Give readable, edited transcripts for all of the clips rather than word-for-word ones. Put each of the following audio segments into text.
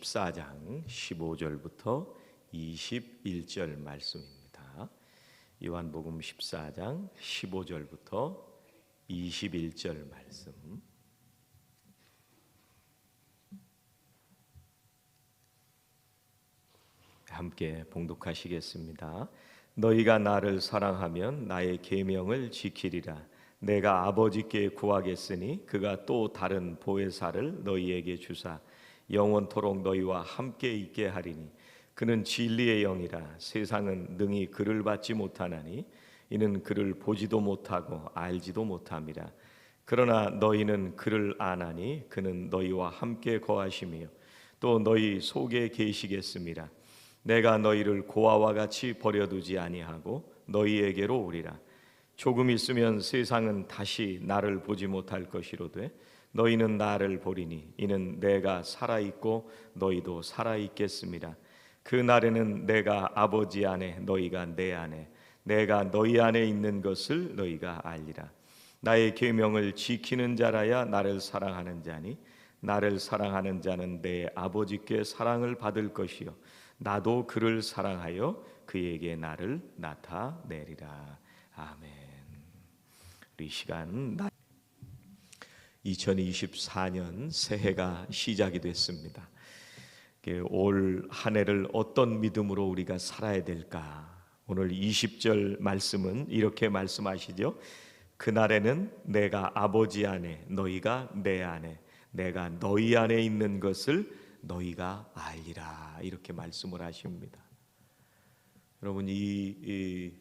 14장 15절부터 21절 말씀입니다. 요한복음 14장 15절부터 21절 말씀. 함께 봉독하시겠습니다. 너희가 나를 사랑하면 나의 계명을 지키리라. 내가 아버지께 구하겠으니 그가 또 다른 보혜사를 너희에게 주사 영원토록 너희와 함께 있게 하리니 그는 진리의 영이라. 세상은 능히 그를 받지 못하나니 이는 그를 보지도 못하고 알지도 못함이라. 그러나 너희는 그를 아나니 그는 너희와 함께 거하시며 또 너희 속에 계시겠음이라. 내가 너희를 고아와 같이 버려두지 아니하고 너희에게로 오리라. 조금 있으면 세상은 다시 나를 보지 못할 것이로되 너희는 나를 보리니 이는 내가 살아있고 너희도 살아있겠습니다. 그 날에는 내가 아버지 안에 너희가 내 안에 내가 너희 안에 있는 것을 너희가 알리라. 나의 계명을 지키는 자라야 나를 사랑하는 자니 나를 사랑하는 자는 내 아버지께 사랑을 받을 것이요 나도 그를 사랑하여 그에게 나를 나타내리라. 아멘. 우리 시간 2024년 새해가 시작이 됐습니다. 올 한 해를 어떤 믿음으로 우리가 살아야 될까? 오늘 20절 말씀은 이렇게 말씀하시죠. 그날에는 내가 아버지 안에 너희가 내 안에 내가 너희 안에 있는 것을 너희가 알리라. 이렇게 말씀을 하십니다. 여러분 이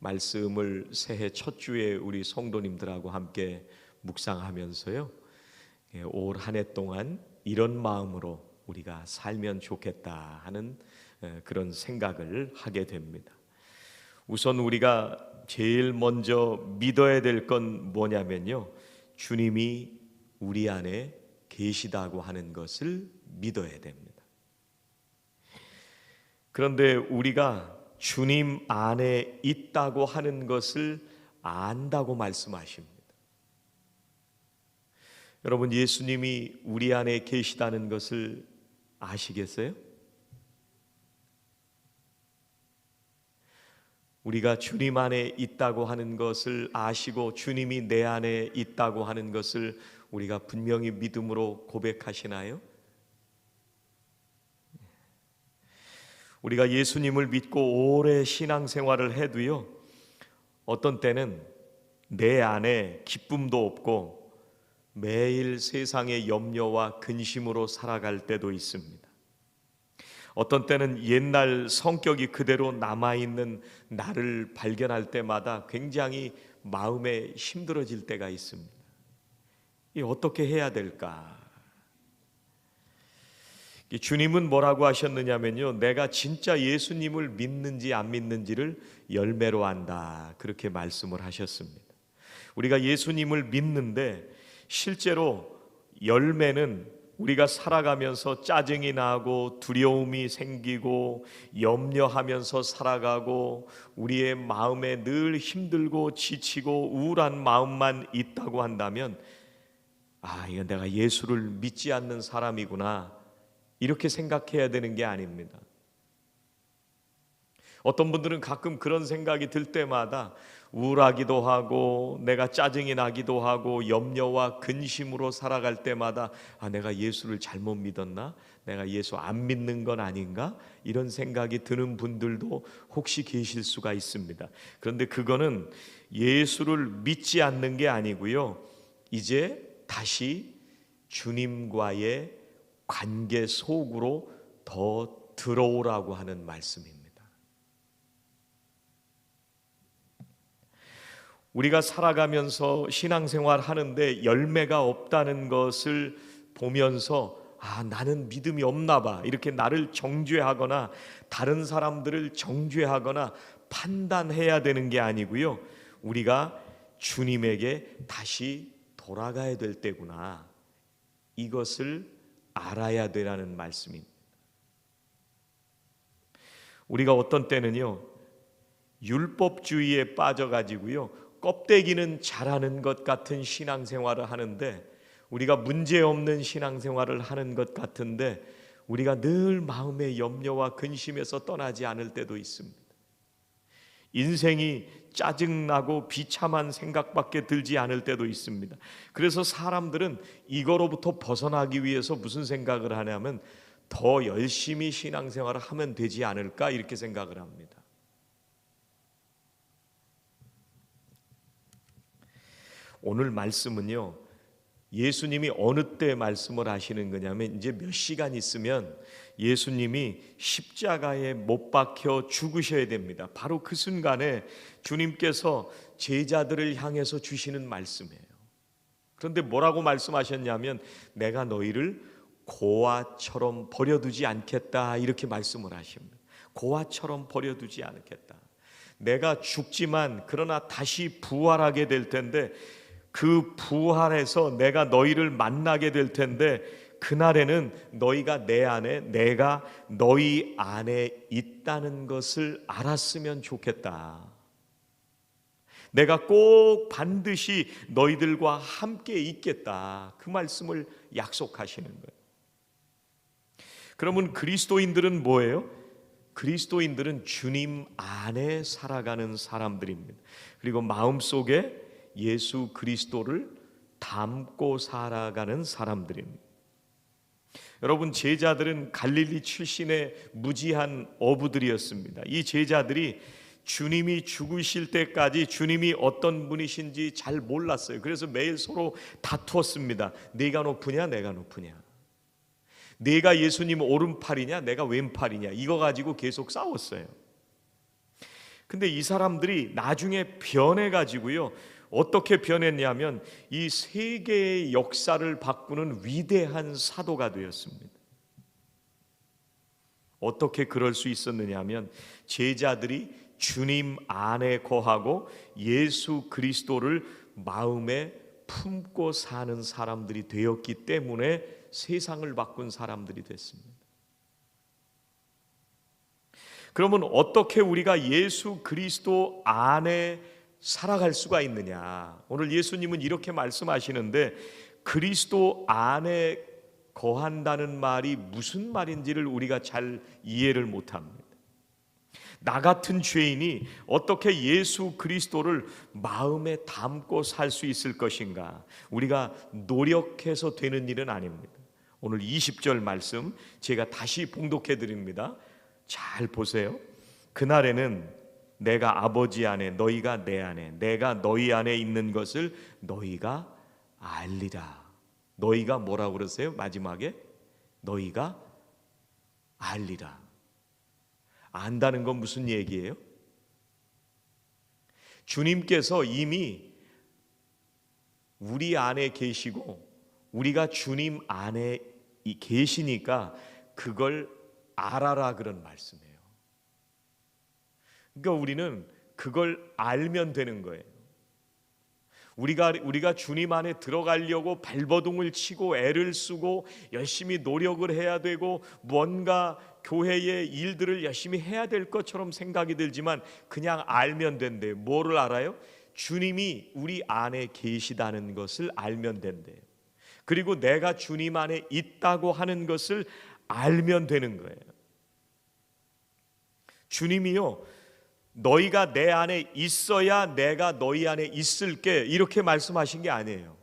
말씀을 새해 첫 주에 우리 성도님들하고 함께 묵상하면서요, 올 한 해 동안 이런 마음으로 우리가 살면 좋겠다 하는 그런 생각을 하게 됩니다. 우선 우리가 제일 먼저 믿어야 될 건 뭐냐면요, 주님이 우리 안에 계시다고 하는 것을 믿어야 됩니다. 그런데 우리가 주님 안에 있다고 하는 것을 안다고 말씀하십니다. 여러분, 예수님이 우리 안에 계시다는 것을 아시겠어요? 우리가 주님 안에 있다고 하는 것을 아시고 주님이 내 안에 있다고 하는 것을 우리가 분명히 믿음으로 고백하시나요? 우리가 예수님을 믿고 오래 신앙생활을 해도요, 어떤 때는 내 안에 기쁨도 없고 매일 세상의 염려와 근심으로 살아갈 때도 있습니다. 어떤 때는 옛날 성격이 그대로 남아있는 나를 발견할 때마다 굉장히 마음에 힘들어질 때가 있습니다. 이 어떻게 해야 될까? 주님은 뭐라고 하셨느냐면요, 내가 진짜 예수님을 믿는지 안 믿는지를 열매로 안다, 그렇게 말씀을 하셨습니다. 우리가 예수님을 믿는데 실제로 열매는 우리가 살아가면서 짜증이 나고 두려움이 생기고 염려하면서 살아가고 우리의 마음에 늘 힘들고 지치고 우울한 마음만 있다고 한다면, 이건 내가 예수를 믿지 않는 사람이구나, 이렇게 생각해야 되는 게 아닙니다. 어떤 분들은 가끔 그런 생각이 들 때마다 우울하기도 하고 내가 짜증이 나기도 하고 염려와 근심으로 살아갈 때마다 내가 예수를 잘못 믿었나? 내가 예수 안 믿는 건 아닌가? 이런 생각이 드는 분들도 혹시 계실 수가 있습니다. 그런데 그거는 예수를 믿지 않는 게 아니고요, 이제 다시 주님과의 관계 속으로 더 들어오라고 하는 말씀입니다. 우리가 살아가면서 신앙생활 하는데 열매가 없다는 것을 보면서 나는 믿음이 없나 봐, 이렇게 나를 정죄하거나 다른 사람들을 정죄하거나 판단해야 되는 게 아니고요, 우리가 주님에게 다시 돌아가야 될 때구나, 이것을 알아야 되라는 말씀입니다. 우리가 어떤 때는요, 율법주의에 빠져가지고요, 껍데기는 잘하는 것 같은 신앙생활을 하는데, 우리가 문제없는 신앙생활을 하는 것 같은데 우리가 늘 마음의 염려와 근심에서 떠나지 않을 때도 있습니다. 인생이 짜증나고 비참한 생각밖에 들지 않을 때도 있습니다. 그래서 사람들은 이거로부터 벗어나기 위해서 무슨 생각을 하냐면 더 열심히 신앙생활을 하면 되지 않을까 이렇게 생각을 합니다. 오늘 말씀은요, 예수님이 어느 때 말씀을 하시는 거냐면 이제 몇 시간 있으면 예수님이 십자가에 못 박혀 죽으셔야 됩니다. 바로 그 순간에 주님께서 제자들을 향해서 주시는 말씀이에요. 그런데 뭐라고 말씀하셨냐면 내가 너희를 고아처럼 버려두지 않겠다 이렇게 말씀을 하십니다. 고아처럼 버려두지 않겠다. 내가 죽지만 그러나 다시 부활하게 될 텐데 그 부활에서 내가 너희를 만나게 될 텐데 그날에는 너희가 내 안에 내가 너희 안에 있다는 것을 알았으면 좋겠다. 내가 꼭 반드시 너희들과 함께 있겠다. 그 말씀을 약속하시는 거예요. 그러면 그리스도인들은 뭐예요? 그리스도인들은 주님 안에 살아가는 사람들입니다. 그리고 마음속에 예수 그리스도를 담고 살아가는 사람들입니다. 여러분, 제자들은 갈릴리 출신의 무지한 어부들이었습니다. 이 제자들이 주님이 죽으실 때까지 주님이 어떤 분이신지 잘 몰랐어요. 그래서 매일 서로 다투었습니다. 네가 높으냐 내가 높으냐, 네가 예수님 오른팔이냐 내가 왼팔이냐, 이거 가지고 계속 싸웠어요. 근데 이 사람들이 나중에 변해가지고요, 어떻게 변했냐면 이 세계의 역사를 바꾸는 위대한 사도가 되었습니다. 어떻게 그럴 수 있었느냐면 제자들이 주님 안에 거하고 예수 그리스도를 마음에 품고 사는 사람들이 되었기 때문에 세상을 바꾼 사람들이 됐습니다. 그러면 어떻게 우리가 예수 그리스도 안에 살아갈 수가 있느냐? 오늘 예수님은 이렇게 말씀하시는데 그리스도 안에 거한다는 말이 무슨 말인지를 우리가 잘 이해를 못합니다. 나 같은 죄인이 어떻게 예수 그리스도를 마음에 담고 살 수 있을 것인가? 우리가 노력해서 되는 일은 아닙니다. 오늘 20절 말씀 제가 다시 봉독해 드립니다. 잘 보세요. 그날에는 내가 아버지 안에 너희가 내 안에 내가 너희 안에 있는 것을 너희가 알리라. 너희가 뭐라고 그러세요? 마지막에 너희가 알리라. 안다는 건 무슨 얘기예요? 주님께서 이미 우리 안에 계시고 우리가 주님 안에 계시니까 그걸 알아라 그런 말씀이에요. 그러니까 우리는 그걸 알면 되는 거예요. 우리가 주님 안에 들어가려고 발버둥을 치고 애를 쓰고 열심히 노력을 해야 되고 뭔가 교회의 일들을 열심히 해야 될 것처럼 생각이 들지만 그냥 알면 된대요. 뭐를 알아요? 주님이 우리 안에 계시다는 것을 알면 된대요. 그리고 내가 주님 안에 있다고 하는 것을 알면 되는 거예요. 주님이요, 너희가 내 안에 있어야 내가 너희 안에 있을게 이렇게 말씀하신 게 아니에요.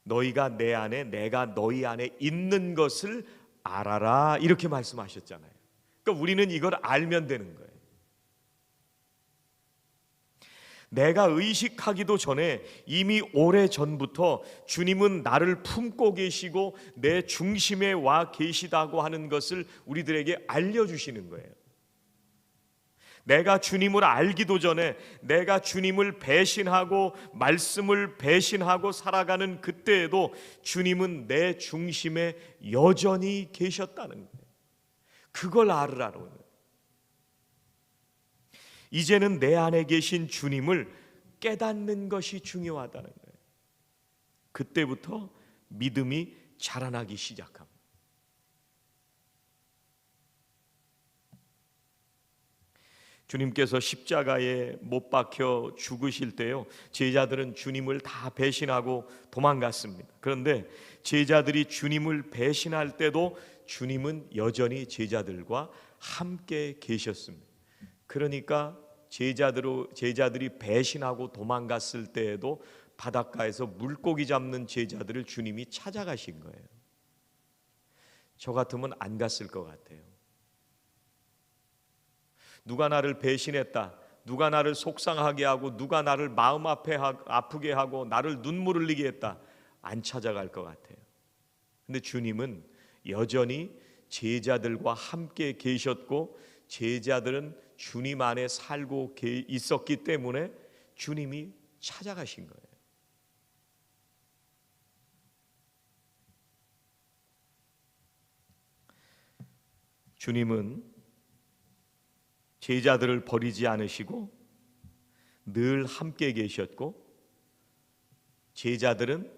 너희가 내 안에 내가 너희 안에 있는 것을 알아라 이렇게 말씀하셨잖아요. 그러니까 우리는 이걸 알면 되는 거예요. 내가 의식하기도 전에 이미 오래전부터 주님은 나를 품고 계시고 내 중심에 와 계시다고 하는 것을 우리들에게 알려주시는 거예요. 내가 주님을 알기도 전에 내가 주님을 배신하고 말씀을 배신하고 살아가는 그때에도 주님은 내 중심에 여전히 계셨다는 거예요. 그걸 알으라는 거예요. 이제는 내 안에 계신 주님을 깨닫는 것이 중요하다는 거예요. 그때부터 믿음이 자라나기 시작합니다. 주님께서 십자가에 못 박혀 죽으실 때요, 제자들은 주님을 다 배신하고 도망갔습니다. 그런데 제자들이 주님을 배신할 때도 주님은 여전히 제자들과 함께 계셨습니다. 그러니까 제자들이 배신하고 도망갔을 때에도 바닷가에서 물고기 잡는 제자들을 주님이 찾아가신 거예요. 저 같으면 안 갔을 것 같아요. 누가 나를 배신했다, 누가 나를 속상하게 하고 누가 나를 마음 아프게 하고 나를 눈물 흘리게 했다, 안 찾아갈 것 같아요. 근데 주님은 여전히 제자들과 함께 계셨고 제자들은 주님 안에 살고 있었기 때문에 주님이 찾아가신 거예요. 주님은 제자들을 버리지 않으시고 늘 함께 계셨고, 제자들은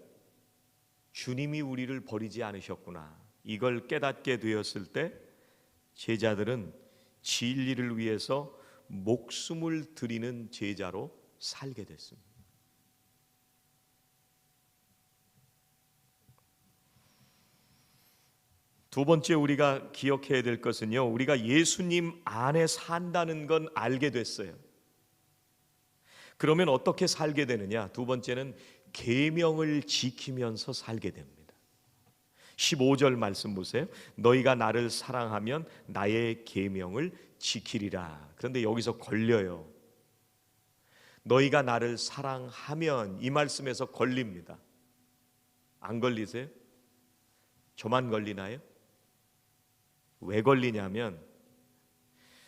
주님이 우리를 버리지 않으셨구나, 이걸 깨닫게 되었을 때 제자들은 진리를 위해서 목숨을 드리는 제자로 살게 됐습니다. 두 번째 우리가 기억해야 될 것은요, 우리가 예수님 안에 산다는 건 알게 됐어요. 그러면 어떻게 살게 되느냐? 두 번째는 계명을 지키면서 살게 됩니다. 15절 말씀 보세요. 너희가 나를 사랑하면 나의 계명을 지키리라. 그런데 여기서 걸려요. 너희가 나를 사랑하면, 이 말씀에서 걸립니다. 안 걸리세요? 저만 걸리나요? 왜 걸리냐면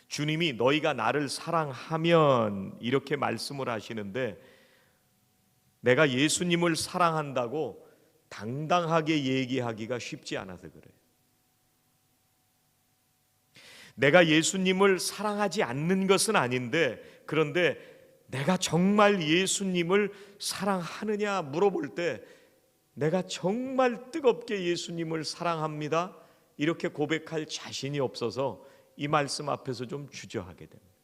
주님이 너희가 나를 사랑하면 이렇게 말씀을 하시는데, 내가 예수님을 사랑한다고 당당하게 얘기하기가 쉽지 않아서 그래요. 내가 예수님을 사랑하지 않는 것은 아닌데, 그런데 내가 정말 예수님을 사랑하느냐 물어볼 때 내가 정말 뜨겁게 예수님을 사랑합니다, 이렇게 고백할 자신이 없어서 이 말씀 앞에서 좀 주저하게 됩니다.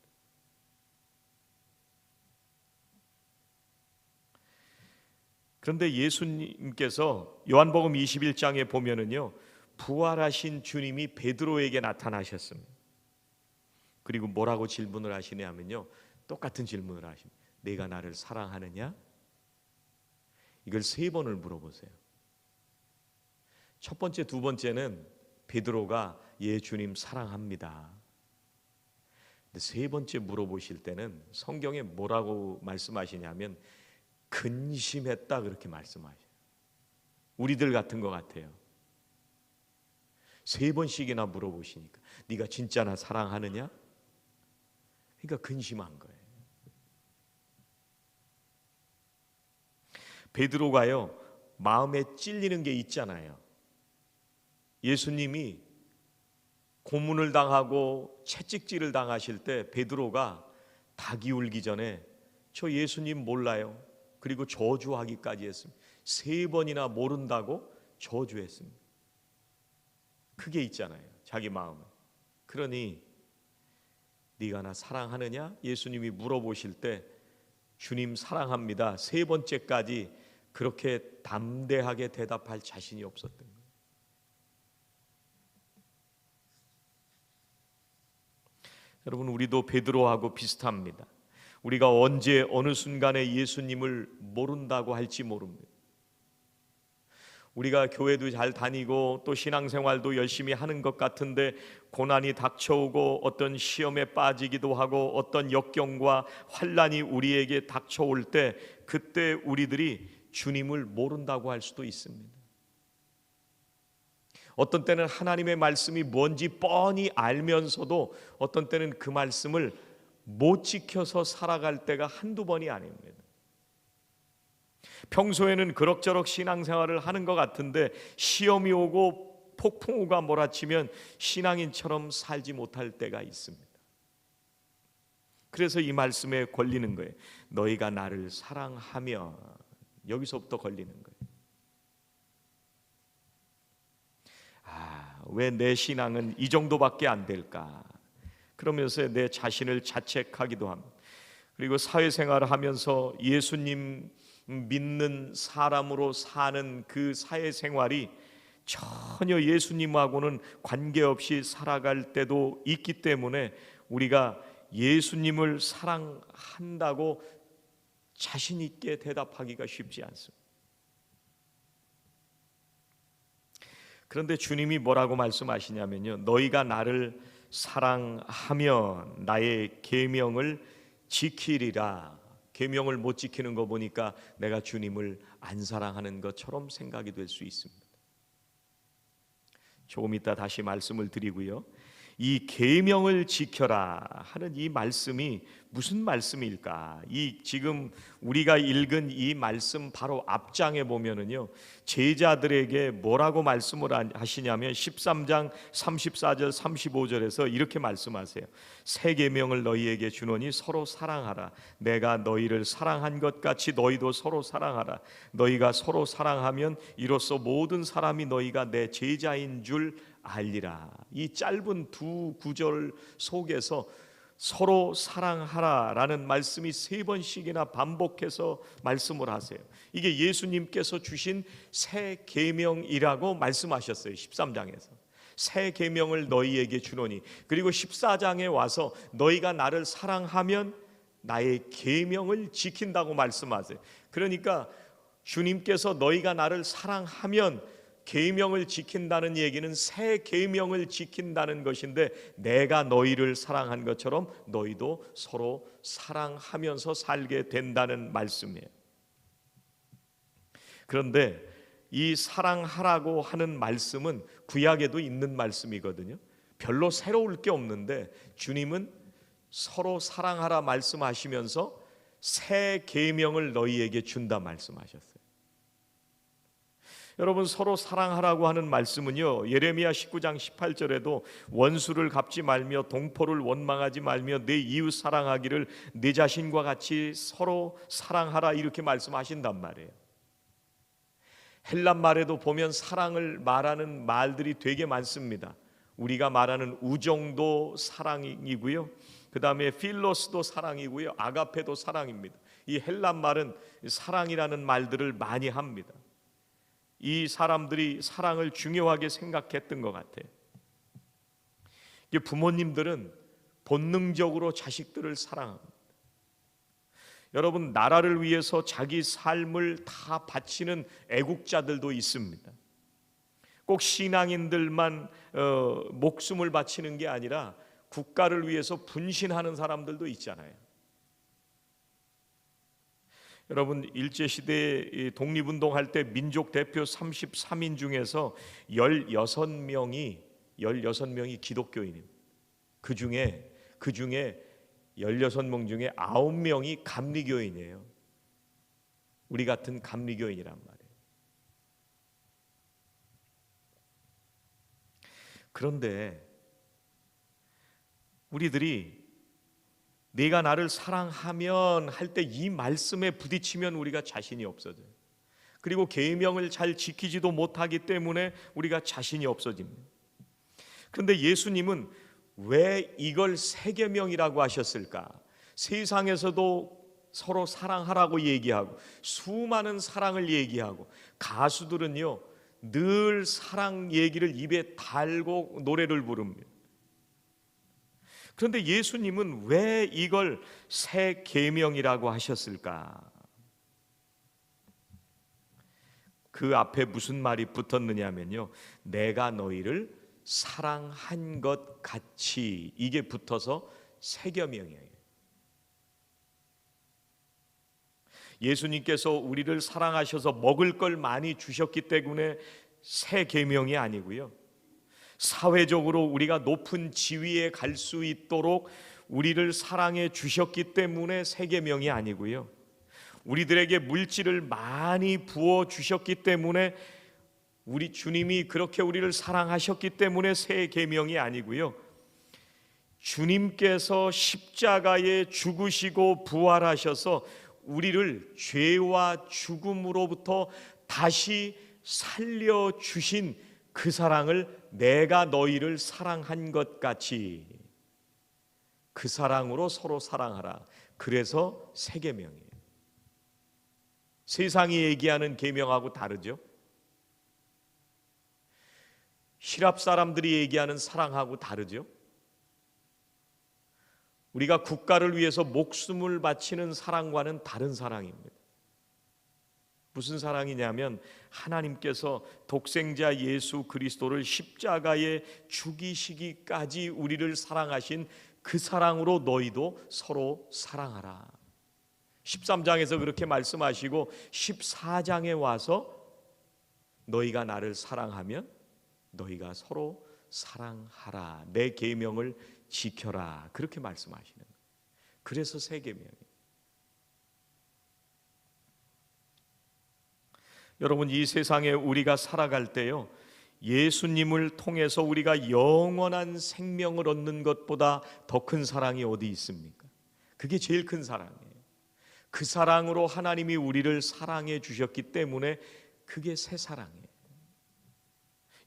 그런데 예수님께서 요한복음 21장에 보면은요, 부활하신 주님이 베드로에게 나타나셨습니다. 그리고 뭐라고 질문을 하시냐면요, 똑같은 질문을 하십니다. 내가 나를 사랑하느냐? 이걸 3번을 물어보세요. 첫 번째, 두 번째는 베드로가 예 주님 사랑합니다. 근데 3번째 물어보실 때는 성경에 뭐라고 말씀하시냐면 근심했다, 그렇게 말씀하셔요. 우리들 같은 것 같아요. 3번씩이나 물어보시니까 네가 진짜 나 사랑하느냐? 그러니까 근심한 거예요. 베드로가요, 마음에 찔리는 게 있잖아요. 예수님이 고문을 당하고 채찍질을 당하실 때 베드로가 닭이 울기 전에 저 예수님 몰라요, 그리고 저주하기까지 했습니다. 3번이나 모른다고 저주했습니다. 그게 있잖아요, 자기 마음은. 그러니 네가 나 사랑하느냐? 예수님이 물어보실 때 주님 사랑합니다 3번째까지 그렇게 담대하게 대답할 자신이 없었던 거예요. 여러분, 우리도 베드로하고 비슷합니다. 우리가 언제 어느 순간에 예수님을 모른다고 할지 모릅니다. 우리가 교회도 잘 다니고 또 신앙생활도 열심히 하는 것 같은데 고난이 닥쳐오고 어떤 시험에 빠지기도 하고 어떤 역경과 환난이 우리에게 닥쳐올 때 그때 우리들이 주님을 모른다고 할 수도 있습니다. 어떤 때는 하나님의 말씀이 뭔지 뻔히 알면서도 어떤 때는 그 말씀을 못 지켜서 살아갈 때가 한두 번이 아닙니다. 평소에는 그럭저럭 신앙생활을 하는 것 같은데 시험이 오고 폭풍우가 몰아치면 신앙인처럼 살지 못할 때가 있습니다. 그래서 이 말씀에 걸리는 거예요. 너희가 나를 사랑하면, 여기서부터 걸리는 거예요. 왜 내 신앙은 이 정도밖에 안 될까? 그러면서 내 자신을 자책하기도 합니다. 그리고 사회생활을 하면서 예수님 믿는 사람으로 사는 그 사회생활이 전혀 예수님하고는 관계없이 살아갈 때도 있기 때문에 우리가 예수님을 사랑한다고 자신 있게 대답하기가 쉽지 않습니다. 그런데 주님이 뭐라고 말씀하시냐면요, 너희가 나를 사랑하면 나의 계명을 지키리라. 계명을 못 지키는 거 보니까 내가 주님을 안 사랑하는 것처럼 생각이 될 수 있습니다. 조금 이따 다시 말씀을 드리고요, 이 계명을 지켜라 하는 이 말씀이 무슨 말씀일까? 이 지금 우리가 읽은 이 말씀 바로 앞장에 보면은요, 제자들에게 뭐라고 말씀을 하시냐면 13장 34절 35절에서 이렇게 말씀하세요. 새 계명을 너희에게 주노니 서로 사랑하라. 내가 너희를 사랑한 것 같이 너희도 서로 사랑하라. 너희가 서로 사랑하면 이로써 모든 사람이 너희가 내 제자인 줄 알리라. 이 짧은 두 구절 속에서 서로 사랑하라라는 말씀이 3번씩이나 반복해서 말씀을 하세요. 이게 예수님께서 주신 새 계명이라고 말씀하셨어요. 13장에서 새 계명을 너희에게 주노니, 그리고 14장에 와서 너희가 나를 사랑하면 나의 계명을 지킨다고 말씀하세요. 그러니까 주님께서 너희가 나를 사랑하면 계명을 지킨다는 얘기는 새 계명을 지킨다는 것인데, 내가 너희를 사랑한 것처럼 너희도 서로 사랑하면서 살게 된다는 말씀이에요. 그런데 이 사랑하라고 하는 말씀은 구약에도 있는 말씀이거든요. 별로 새로울 게 없는데 주님은 서로 사랑하라 말씀하시면서 새 계명을 너희에게 준다 말씀하셨어요. 여러분, 서로 사랑하라고 하는 말씀은요, 예레미야 19장 18절에도 원수를 갚지 말며 동포를 원망하지 말며 내 이웃 사랑하기를 내 자신과 같이 서로 사랑하라 이렇게 말씀하신단 말이에요. 헬란 말에도 보면 사랑을 말하는 말들이 되게 많습니다. 우리가 말하는 우정도 사랑이고요, 그 다음에 필로스도 사랑이고요, 아가페도 사랑입니다. 이 헬란 말은 사랑이라는 말들을 많이 합니다. 이 사람들이 사랑을 중요하게 생각했던 것 같아요. 부모님들은 본능적으로 자식들을 사랑합니다. 여러분, 나라를 위해서 자기 삶을 다 바치는 애국자들도 있습니다. 꼭 신앙인들만 목숨을 바치는 게 아니라 국가를 위해서 분신하는 사람들도 있잖아요. 여러분, 일제시대 독립운동할 때 민족 대표 33인 중에서 16명이 기독교인입니다. 그 중에 16명 중에 9명이 감리교인이에요. 우리 같은 감리교인이란 말이에요. 그런데 우리들이 네가 나를 사랑하면 할 때 이 말씀에 부딪히면 우리가 자신이 없어져요. 그리고 계명을 잘 지키지도 못하기 때문에 우리가 자신이 없어집니다. 그런데 예수님은 왜 이걸 새 계명이라고 하셨을까? 세상에서도 서로 사랑하라고 얘기하고 수많은 사랑을 얘기하고 가수들은요 늘 사랑 얘기를 입에 달고 노래를 부릅니다. 그런데 예수님은 왜 이걸 새 계명이라고 하셨을까? 그 앞에 무슨 말이 붙었느냐면요, 내가 너희를 사랑한 것 같이, 이게 붙어서 새 계명이에요. 예수님께서 우리를 사랑하셔서 먹을 걸 많이 주셨기 때문에 새 계명이 아니고요, 사회적으로 우리가 높은 지위에 갈 수 있도록 우리를 사랑해 주셨기 때문에 새 계명이 아니고요, 우리들에게 물질을 많이 부어 주셨기 때문에, 우리 주님이 그렇게 우리를 사랑하셨기 때문에 새 계명이 아니고요, 주님께서 십자가에 죽으시고 부활하셔서 우리를 죄와 죽음으로부터 다시 살려주신 그 사랑을 내가 너희를 사랑한 것 같이, 그 사랑으로 서로 사랑하라. 그래서 새 계명이에요. 세상이 얘기하는 계명하고 다르죠. 히랍 사람들이 얘기하는 사랑하고 다르죠. 우리가 국가를 위해서 목숨을 바치는 사랑과는 다른 사랑입니다. 무슨 사랑이냐면 하나님께서 독생자 예수 그리스도를 십자가에 죽이시기까지 우리를 사랑하신 그 사랑으로 너희도 서로 사랑하라. 13장에서 그렇게 말씀하시고 14장에 와서 너희가 나를 사랑하면 너희가 서로 사랑하라. 내 계명을 지켜라. 그렇게 말씀하시는 거예요. 그래서 새 계명이에요. 여러분, 이 세상에 우리가 살아갈 때요, 예수님을 통해서 우리가 영원한 생명을 얻는 것보다 더 큰 사랑이 어디 있습니까? 그게 제일 큰 사랑이에요. 그 사랑으로 하나님이 우리를 사랑해 주셨기 때문에 그게 새 사랑이에요.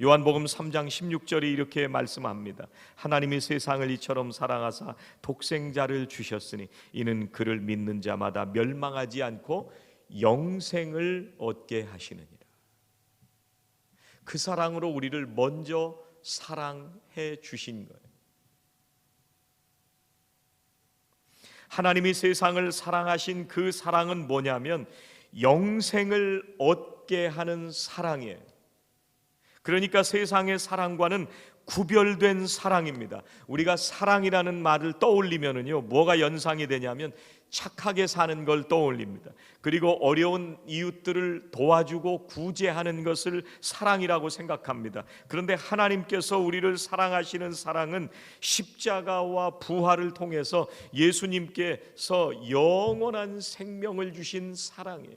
요한복음 3장 16절이 이렇게 말씀합니다. 하나님이 세상을 이처럼 사랑하사 독생자를 주셨으니 이는 그를 믿는 자마다 멸망하지 않고 영생을 얻게 하시느니라. 그 사랑으로 우리를 먼저 사랑해 주신 거예요. 하나님이 세상을 사랑하신 그 사랑은 뭐냐면 영생을 얻게 하는 사랑이에요. 그러니까 세상의 사랑과는 구별된 사랑입니다. 우리가 사랑이라는 말을 떠올리면은요, 뭐가 연상이 되냐면 착하게 사는 걸 떠올립니다. 그리고 어려운 이웃들을 도와주고 구제하는 것을 사랑이라고 생각합니다. 그런데 하나님께서 우리를 사랑하시는 사랑은 십자가와 부활을 통해서 예수님께서 영원한 생명을 주신 사랑이에요.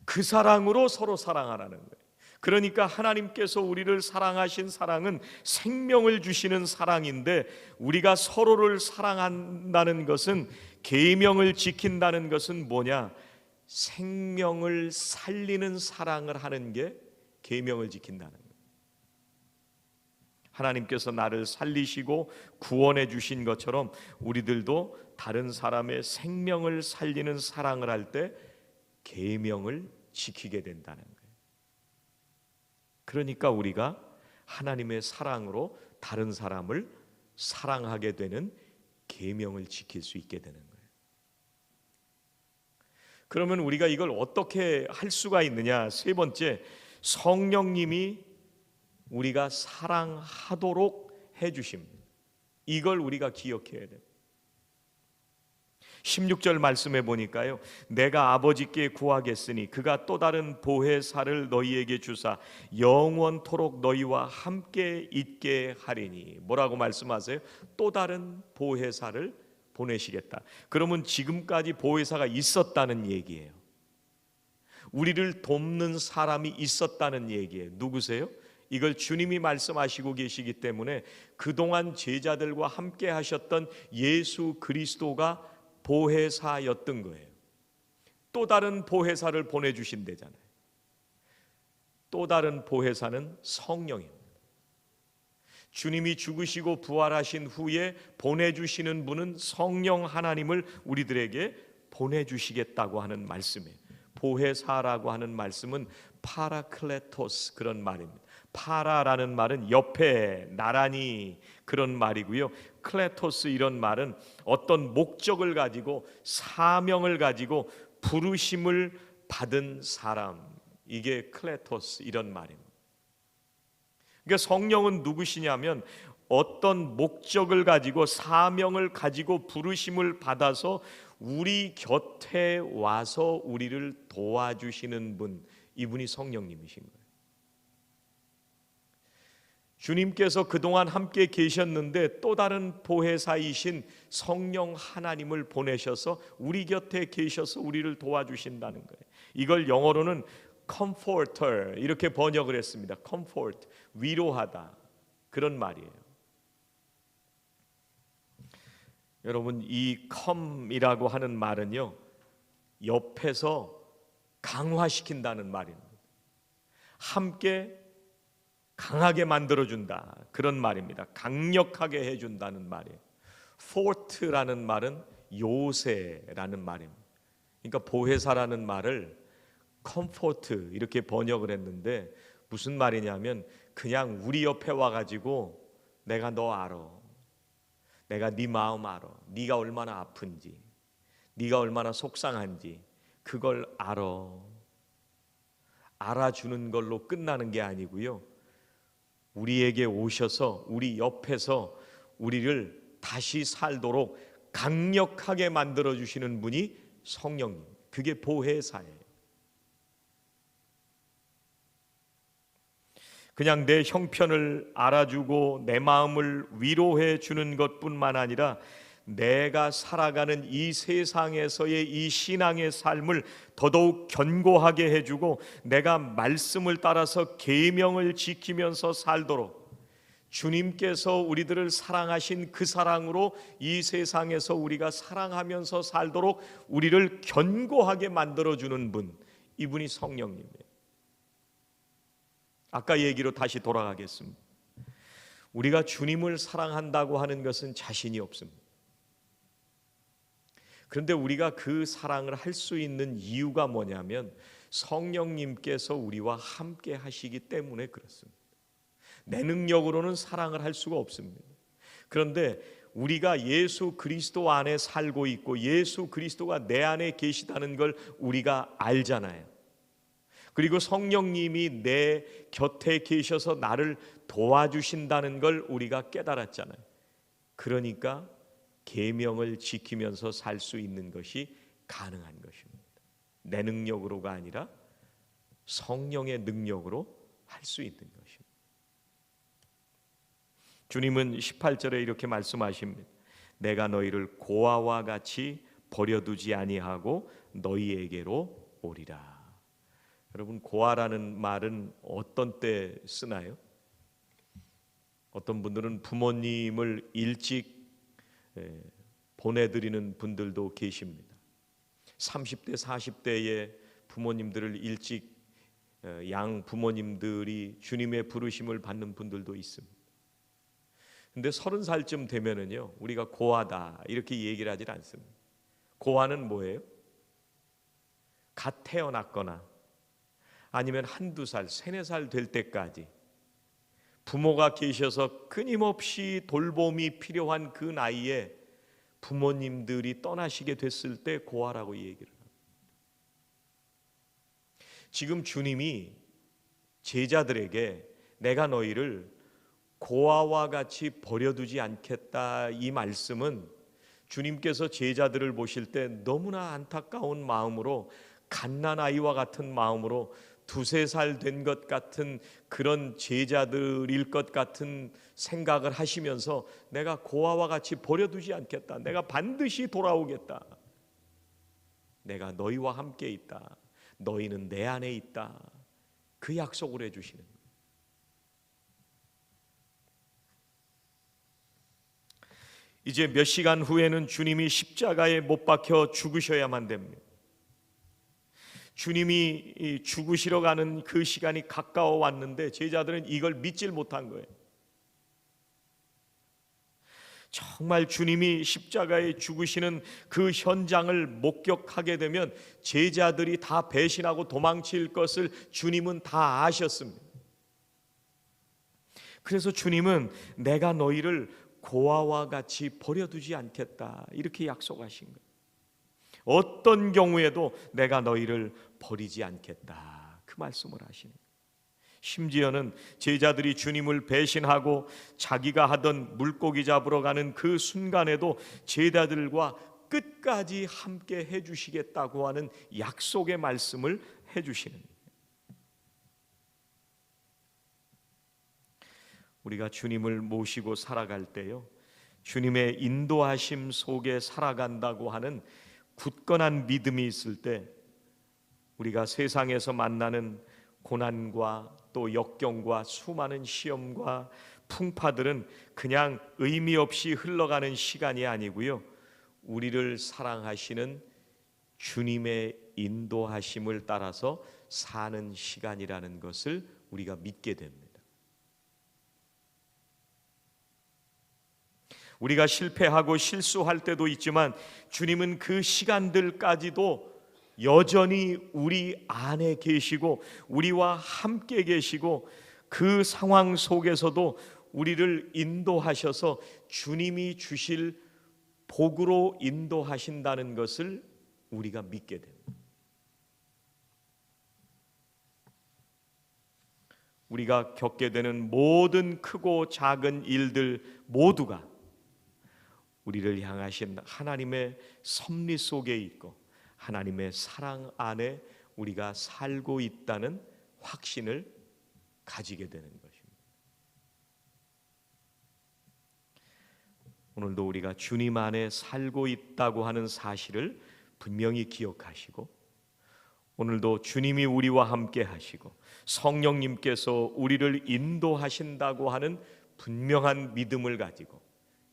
그 사랑으로 서로 사랑하라는 거예요. 그러니까 하나님께서 우리를 사랑하신 사랑은 생명을 주시는 사랑인데, 우리가 서로를 사랑한다는 것은, 계명을 지킨다는 것은 뭐냐? 생명을 살리는 사랑을 하는 게 계명을 지킨다는 거예요. 하나님께서 나를 살리시고 구원해 주신 것처럼 우리들도 다른 사람의 생명을 살리는 사랑을 할 때 계명을 지키게 된다는 거예요. 그러니까 우리가 하나님의 사랑으로 다른 사람을 사랑하게 되는 계명을 지킬 수 있게 되는 거예요. 그러면 우리가 이걸 어떻게 할 수가 있느냐? 세 번째, 성령님이 우리가 사랑하도록 해주십니다. 이걸 우리가 기억해야 돼요. 16절 말씀해 보니까요, 내가 아버지께 구하겠으니 그가 또 다른 보혜사를 너희에게 주사 영원토록 너희와 함께 있게 하리니. 뭐라고 말씀하세요? 또 다른 보혜사를 보내시겠다. 그러면 지금까지 보혜사가 있었다는 얘기예요. 우리를 돕는 사람이 있었다는 얘기예요. 누구세요? 이걸 주님이 말씀하시고 계시기 때문에 그동안 제자들과 함께 하셨던 예수 그리스도가 보혜사였던 거예요. 또 다른 보혜사를 보내주신대잖아요. 또 다른 보혜사는 성령입니다. 주님이 죽으시고 부활하신 후에 보내주시는 분은 성령 하나님을 우리들에게 보내주시겠다고 하는 말씀이에요. 보혜사라고 하는 말씀은 파라클레토스, 그런 말입니다. 파라라는 말은 옆에, 나란히, 그런 말이고요. 클레토스, 이런 말은 어떤 목적을 가지고, 사명을 가지고 부르심을 받은 사람, 이게 클레토스, 이런 말입니다. 그러니까 성령은 누구시냐면 어떤 목적을 가지고, 사명을 가지고 부르심을 받아서 우리 곁에 와서 우리를 도와주시는 분, 이분이 성령님이신 거예요. 주님께서 그동안 함께 계셨는데 또 다른 보혜사이신 성령 하나님을 보내셔서 우리 곁에 계셔서 우리를 도와주신다는 거예요. 이걸 영어로는 comforter 이렇게 번역을 했습니다. comfort, 위로하다, 그런 말이에요. 여러분, 이 come이라고 하는 말은요, 옆에서 강화시킨다는 말입니다. 함께 강하게 만들어준다, 그런 말입니다. 강력하게 해준다는 말이에요. fort라는 말은 요새라는 말입니다. 그러니까 보혜사라는 말을 comfort 이렇게 번역을 했는데 무슨 말이냐면 그냥 우리 옆에 와가지고 내가 너 알아, 내가 네 마음 알아, 네가 얼마나 아픈지, 네가 얼마나 속상한지 그걸 알아주는 걸로 끝나는 게 아니고요, 우리에게 오셔서 우리 옆에서 우리를 다시 살도록 강력하게 만들어주시는 분이 성령님, 그게 보혜사예요. 그냥 내 형편을 알아주고 내 마음을 위로해 주는 것뿐만 아니라 내가 살아가는 이 세상에서의 이 신앙의 삶을 더더욱 견고하게 해주고 내가 말씀을 따라서 계명을 지키면서 살도록 주님께서 우리들을 사랑하신 그 사랑으로 이 세상에서 우리가 사랑하면서 살도록 우리를 견고하게 만들어주는 분, 이분이 성령님이에요. 아까 얘기로 다시 돌아가겠습니다. 우리가 주님을 사랑한다고 하는 것은 자신이 없습니다. 그런데 우리가 그 사랑을 할 수 있는 이유가 뭐냐면 성령님께서 우리와 함께 하시기 때문에 그렇습니다. 내 능력으로는 사랑을 할 수가 없습니다. 그런데 우리가 예수 그리스도 안에 살고 있고 예수 그리스도가 내 안에 계시다는 걸 우리가 알잖아요. 그리고 성령님이 내 곁에 계셔서 나를 도와주신다는 걸 우리가 깨달았잖아요. 그러니까 계명을 지키면서 살 수 있는 것이 가능한 것입니다. 내 능력으로가 아니라 성령의 능력으로 할 수 있는 것입니다. 주님은 18절에 이렇게 말씀하십니다. 내가 너희를 고아와 같이 버려두지 아니하고 너희에게로 오리라. 여러분, 고아라는 말은 어떤 때 쓰나요? 어떤 분들은 부모님을 일찍 보내드리는 분들도 계십니다. 30대, 40대에 부모님들을 일찍 양 부모님들이 주님의 부르심을 받는 분들도 있습니다. 근데 30살쯤 되면은요, 우리가 고아다 이렇게 얘기를 하질 않습니다. 고아는 뭐예요? 갓 태어났거나 아니면 한두 살, 세네 살 될 때까지 부모가 계셔서 끊임없이 돌봄이 필요한 그 나이에 부모님들이 떠나시게 됐을 때 고아라고 얘기를 합니다. 지금 주님이 제자들에게 내가 너희를 고아와 같이 버려두지 않겠다, 이 말씀은 주님께서 제자들을 보실 때 너무나 안타까운 마음으로, 갓난아이와 같은 마음으로, 두세 살 된 것 같은 그런 제자들일 것 같은 생각을 하시면서 내가 고아와 같이 버려두지 않겠다, 내가 반드시 돌아오겠다, 내가 너희와 함께 있다, 너희는 내 안에 있다, 그 약속을 해주시는 거예요. 이제 몇 시간 후에는 주님이 십자가에 못 박혀 죽으셔야만 됩니다. 주님이 죽으시러 가는 그 시간이 가까워 왔는데 제자들은 이걸 믿질 못한 거예요. 정말 주님이 십자가에 죽으시는 그 현장을 목격하게 되면 제자들이 다 배신하고 도망칠 것을 주님은 다 아셨습니다. 그래서 주님은 내가 너희를 고아와 같이 버려두지 않겠다, 이렇게 약속하신 거예요. 어떤 경우에도 내가 너희를 버리지 않겠다, 그 말씀을 하시는 거예요. 심지어는 제자들이 주님을 배신하고 자기가 하던 물고기 잡으러 가는 그 순간에도 제자들과 끝까지 함께 해주시겠다고 하는 약속의 말씀을 해주시는 거예요. 우리가 주님을 모시고 살아갈 때요, 주님의 인도하심 속에 살아간다고 하는 굳건한 믿음이 있을 때 우리가 세상에서 만나는 고난과 또 역경과 수많은 시험과 풍파들은 그냥 의미 없이 흘러가는 시간이 아니고요, 우리를 사랑하시는 주님의 인도하심을 따라서 사는 시간이라는 것을 우리가 믿게 됩니다. 우리가 실패하고 실수할 때도 있지만 주님은 그 시간들까지도 여전히 우리 안에 계시고 우리와 함께 계시고 그 상황 속에서도 우리를 인도하셔서 주님이 주실 복으로 인도하신다는 것을 우리가 믿게 됩니다. 우리가 겪게 되는 모든 크고 작은 일들 모두가 우리를 향하신 하나님의 섭리 속에 있고 하나님의 사랑 안에 우리가 살고 있다는 확신을 가지게 되는 것입니다. 오늘도 우리가 주님 안에 살고 있다고 하는 사실을 분명히 기억하시고, 오늘도 주님이 우리와 함께 하시고 성령님께서 우리를 인도하신다고 하는 분명한 믿음을 가지고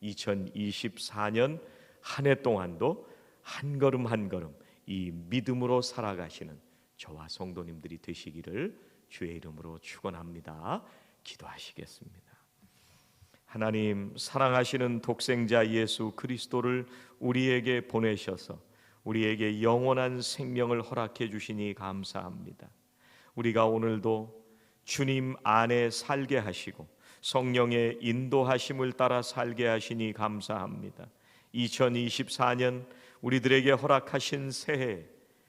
2024년 한 해 동안도 한 걸음 한 걸음 이 믿음으로 살아가시는 저와 성도님들이 되시기를 주의 이름으로 축원합니다. 기도하시겠습니다. 하나님, 사랑하시는 독생자 예수 그리스도를 우리에게 보내셔서 우리에게 영원한 생명을 허락해 주시니 감사합니다. 우리가 오늘도 주님 안에 살게 하시고 성령의 인도하심을 따라 살게 하시니 감사합니다. 2024년 우리들에게 허락하신 새해,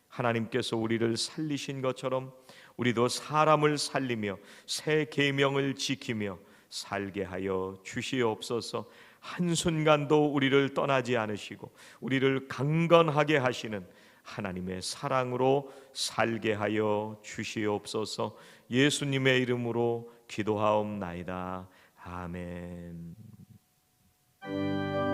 하나님께서 우리를 살리신 것처럼 우리도 사람을 살리며 새 계명을 지키며 살게 하여 주시옵소서. 한순간도 우리를 떠나지 않으시고 우리를 강건하게 하시는 하나님의 사랑으로 살게 하여 주시옵소서. 예수님의 이름으로 기도하옵나이다. 아멘.